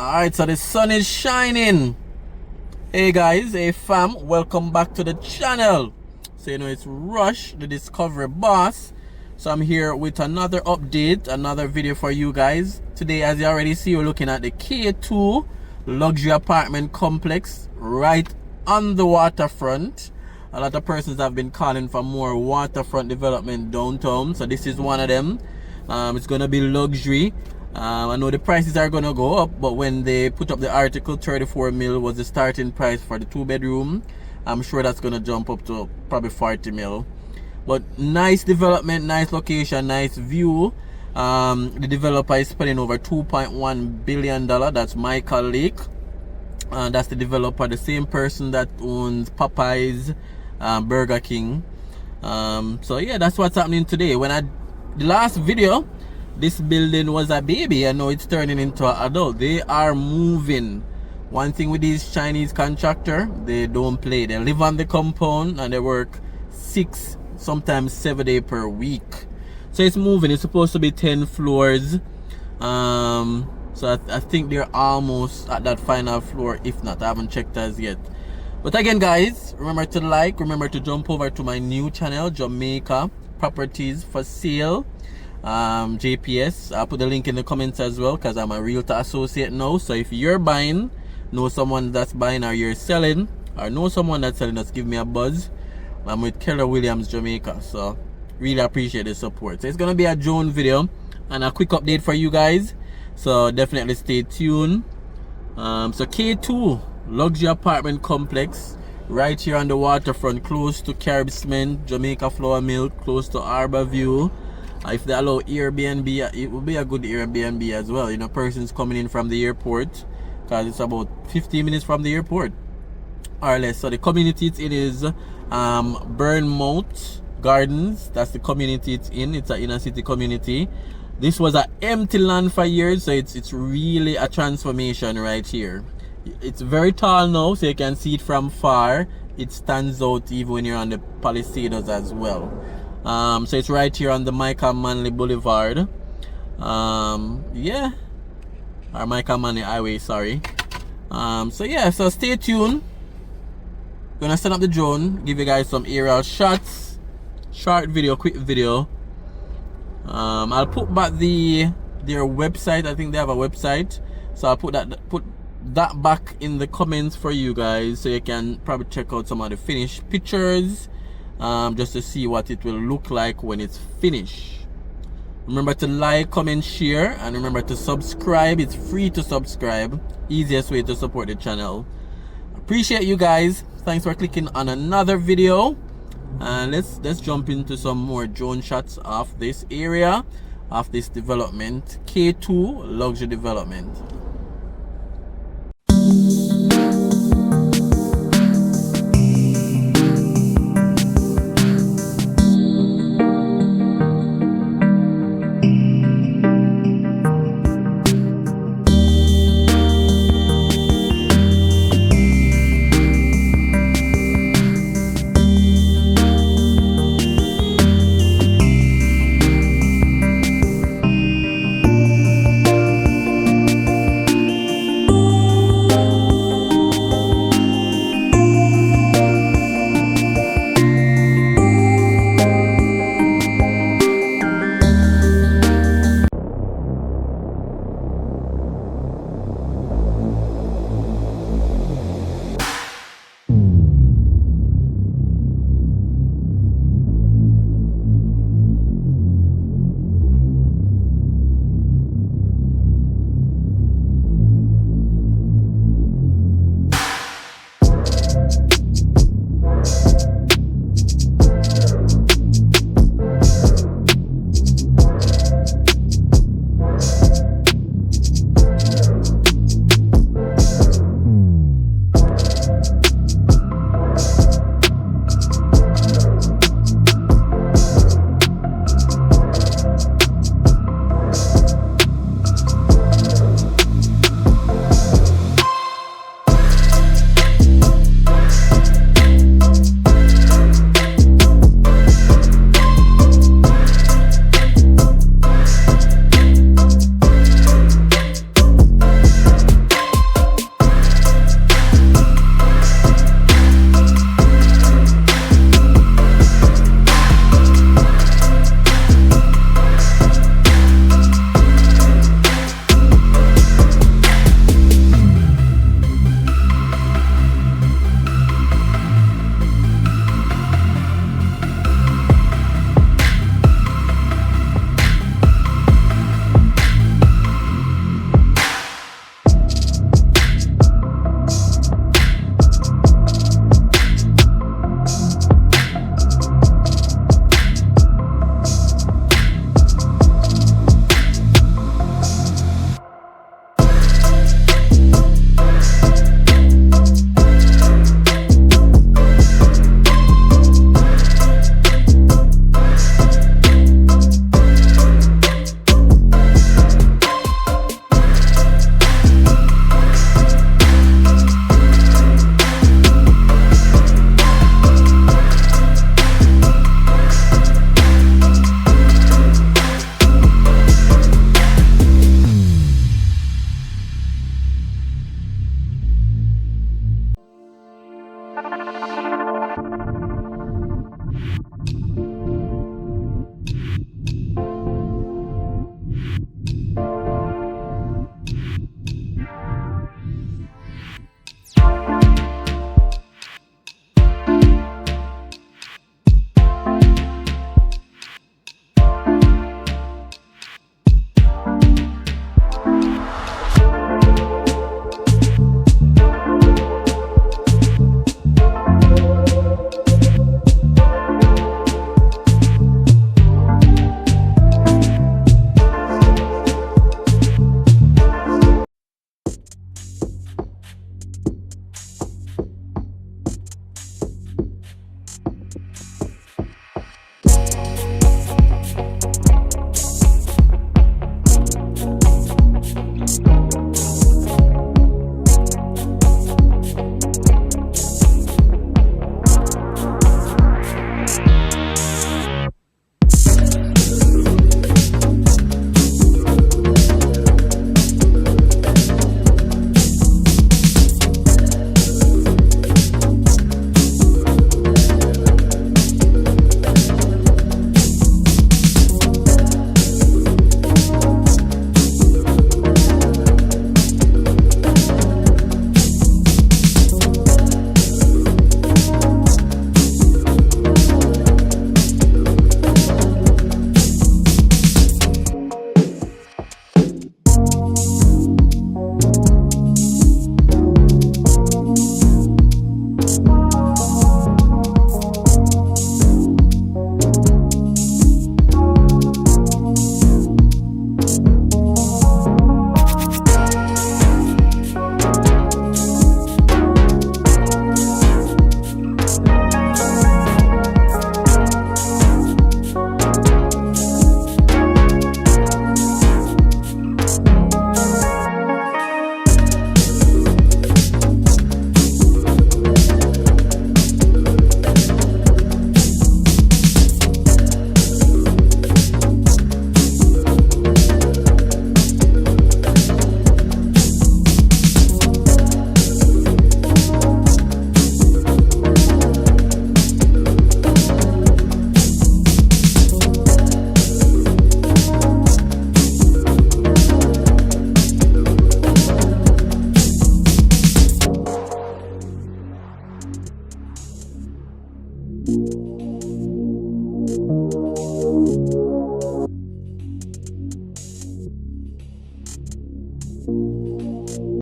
Alright, so the sun is shining. Hey guys, hey fam, welcome back to the channel. So you know it's Rush, the Discovery Boss. So I'm here with another update, another video for you guys. Today, as you already see, we're looking at the K2 luxury apartment complex right on the waterfront. A lot of persons have been calling for more waterfront development downtown, so this is one of them. It's gonna be luxury. I know the prices are gonna go up, but when they put up the article, 34 mil was the starting price for the 2-bedroom. I'm sure that's gonna jump up to probably 40 mil. But nice development, nice location, nice view. The developer is spending over $2.1 billion. That's Michael Lake. That's the developer, the same person that owns Popeyes, Burger King. So yeah, that's what's happening today. The last video, this building was a baby, and now it's turning into an adult. They are moving. One thing with these Chinese contractor, they don't play. They live on the compound and they work 6, sometimes 7 days per week. So it's moving. It's supposed to be 10 floors. So I think they're almost at that final floor, if not. I haven't checked as yet. But again, guys, remember to like, remember to jump over to my new channel, Jamaica Properties for Sale. JPS. I'll put the link in the comments as well, because I'm a realtor associate now. So if you're buying, know someone that's buying, or you're selling, or know someone that's selling, just give me a buzz. I'm with Keller Williams Jamaica, so really appreciate the support. So it's gonna be a drone video and a quick update for you guys, so definitely stay tuned. So K2 luxury apartment complex right here on the waterfront, close to Carib Cement, Jamaica Flour Mill, close to Arbor View. If they allow Airbnb, it will be a good Airbnb as well. You know, persons coming in from the airport, because it's about 15 minutes from the airport or less. So the community it's in is Bournemouth Gardens. That's the community it's in. It's an inner city community. This was an empty land for years, so it's really a transformation right here. It's very tall now, so you can see it from far. It stands out even when you're on the Palisades as well. So it's right here on the Michael Manley Boulevard. Yeah, or Michael Manley Highway, sorry. So yeah, so stay tuned. Gonna set up the drone, give you guys some aerial shots, short video, quick video. I'll put back their website. I think they have a website, so I'll put that back in the comments for you guys, so you can probably check out some of the finished pictures, just to see what it will look like when it's finished. Remember to like, comment, share, and remember to subscribe. It's free to subscribe. Easiest way to support the channel. Appreciate you guys. Thanks for clicking on another video. And let's jump into some more drone shots of this area, of this development, K2 luxury development.